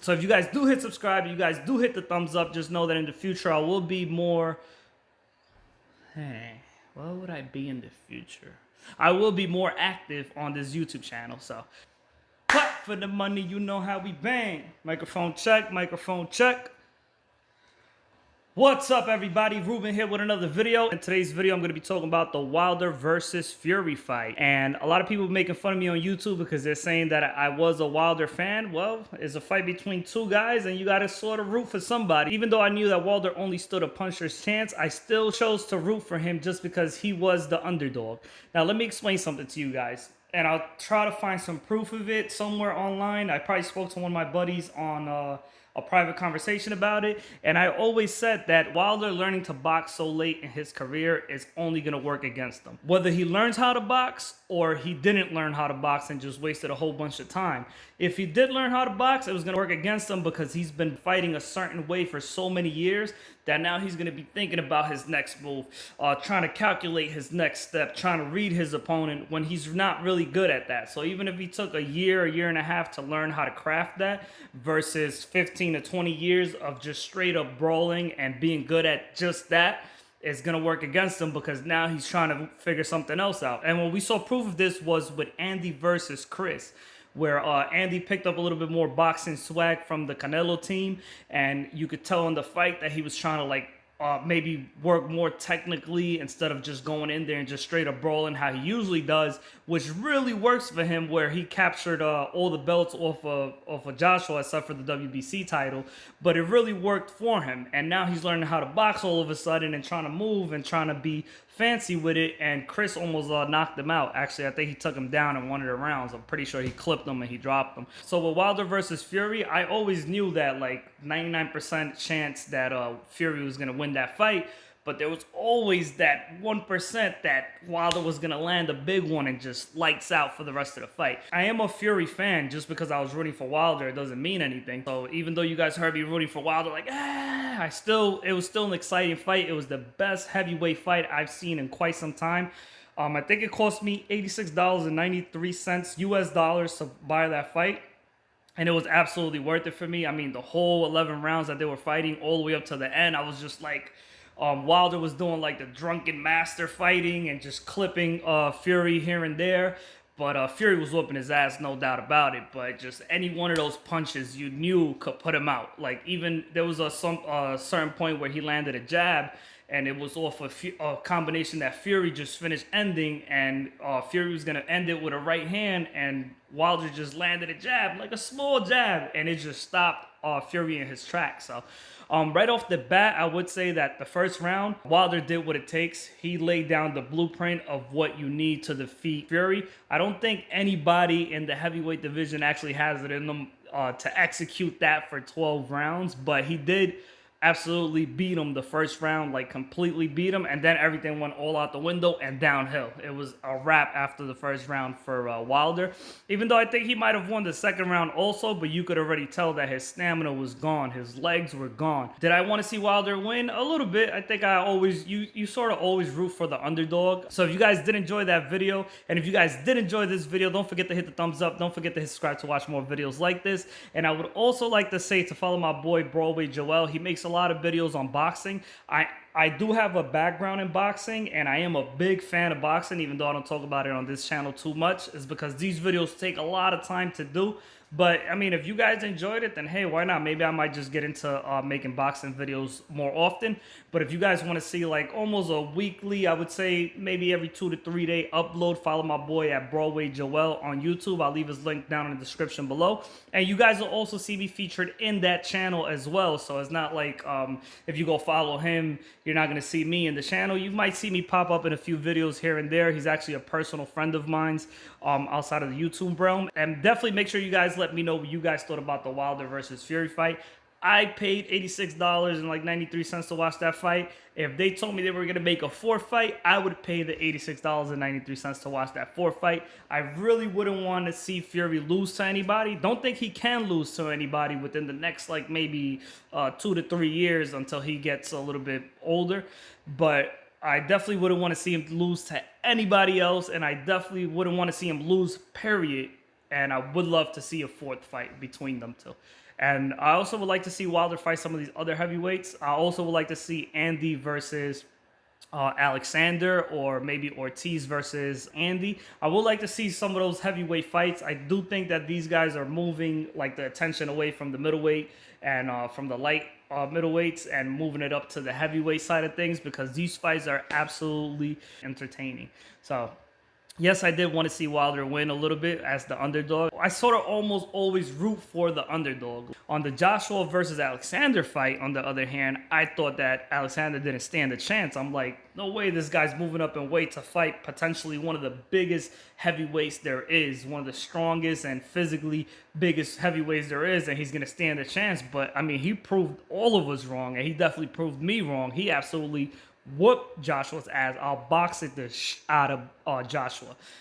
So if you guys do hit subscribe, you guys do hit the thumbs up, just know that in the future I will be more... Hey, what would I be in the future? I will be more active on this YouTube channel, so... Clap for the money, you know how we bang. Microphone check, microphone check. What's up, everybody? Ruben here with another video. In today's video, I'm going to be talking about the Wilder versus Fury fight. And a lot of people making fun of me on YouTube because they're saying that I was a Wilder fan. Well, it's a fight between two guys, and you got to sort of root for somebody. Even though I knew that Wilder only stood a puncher's chance, I still chose to root for him just because he was the underdog. Now, let me explain something to you guys. And I'll try to find some proof of it somewhere online. I probably spoke to one of my buddies on a private conversation about it. And I always said that Wilder learning to box so late in his career is only going to work against him. Whether he learns how to box or he didn't learn how to box and just wasted a whole bunch of time. If he did learn how to box, it was going to work against him because he's been fighting a certain way for so many years that now he's going to be thinking about his next move, trying to calculate his next step, trying to read his opponent when he's not really good at that. So even if he took a year and a half to learn how to craft that versus 15 to 20 years of just straight up brawling and being good at just that, it's going to work against him because now he's trying to figure something else out. And when we saw proof of this was with Andy versus Chris, where Andy picked up a little bit more boxing swag from the Canelo team, and you could tell in the fight that he was trying to like maybe work more technically instead of just going in there and just straight up brawling how he usually does, which really works for him, where he captured all the belts off of Joshua except for the WBC title. But it really worked for him, and now he's learning how to box all of a sudden and trying to move and trying to be fancy with it. And Chris almost knocked him out. Actually, I think he took him down in one of the rounds. I'm pretty sure he clipped him and he dropped him. So with Wilder versus Fury, I always knew that like 99% chance that Fury was gonna win that fight, but there was always that 1% that Wilder was gonna land a big one and just lights out for the rest of the fight. I am a Fury fan. Just because I was rooting for Wilder, it doesn't mean anything. So even though you guys heard me rooting for Wilder, like, it was still an exciting fight. It was the best heavyweight fight I've seen in quite some time. I think it cost me $86.93 US dollars to buy that fight. And it was absolutely worth it for me. I mean, the whole 11 rounds that they were fighting all the way up to the end, I was just like, Wilder was doing like the drunken master fighting and just clipping Fury here and there. But Fury was whooping his ass, no doubt about it. But just any one of those punches you knew could put him out. Like even there was a certain point where he landed a jab, and it was off a combination that Fury just finished ending, and Fury was going to end it with a right hand, and Wilder just landed a jab, like a small jab, and it just stopped Fury in his tracks. So right off the bat, I would say that the first round, Wilder did what it takes. He laid down the blueprint of what you need to defeat Fury. I don't think anybody in the heavyweight division actually has it in them to execute that for 12 rounds, but he did absolutely beat him the first round, like completely beat him, and then everything went all out the window and downhill. It was a wrap after the first round for Wilder, even though I think he might have won the second round also, but you could already tell that his stamina was gone, his legs were gone. Did I want to see Wilder win? A little bit. I think you sort of always root for the underdog. So if you guys did enjoy that video, and if you guys did enjoy this video, don't forget to hit the thumbs up, don't forget to hit subscribe to watch more videos like this. And I would also like to say to follow my boy Broadway Joel. He makes a lot of videos on boxing. I do have a background in boxing, and I am a big fan of boxing, even though I don't talk about it on this channel too much. It's because these videos take a lot of time to do. But I mean, if you guys enjoyed it, then hey, why not? Maybe I might just get into making boxing videos more often. But if you guys want to see like almost a weekly, I would say maybe every 2 to 3 day upload, follow my boy at Broadway Joel on YouTube. I'll leave his link down in the description below. And you guys will also see me featured in that channel as well. So it's not like if you go follow him, you're not going to see me in the channel. You might see me pop up in a few videos here and there. He's actually a personal friend of mine outside of the YouTube realm. And definitely make sure you guys let me know what you guys thought about the Wilder versus Fury fight. I paid $86.93 to watch that fight. If they told me they were going to make a fourth fight, I would pay the $86.93 to watch that fourth fight. I really wouldn't want to see Fury lose to anybody. Don't think he can lose to anybody within the next like maybe 2 to 3 years until he gets a little bit older. But I definitely wouldn't want to see him lose to anybody else, and I definitely wouldn't want to see him lose, period. And I would love to see a fourth fight between them two. And I also would like to see Wilder fight some of these other heavyweights. I also would like to see Andy versus Alexander, or maybe Ortiz versus Andy. I would like to see some of those heavyweight fights. I do think that these guys are moving like the attention away from the middleweight and from the light middleweights and moving it up to the heavyweight side of things, because these fights are absolutely entertaining. So yes, I did want to see Wilder win a little bit as the underdog. I sort of almost always root for the underdog. On the Joshua versus Alexander fight, on the other hand, I thought that Alexander didn't stand a chance. I'm like, no way this guy's moving up in weight to fight potentially one of the biggest heavyweights there is, one of the strongest and physically biggest heavyweights there is, and he's going to stand a chance. But I mean, he proved all of us wrong, and he definitely proved me wrong. He absolutely whoop Joshua's ass. I'll box it out of Joshua.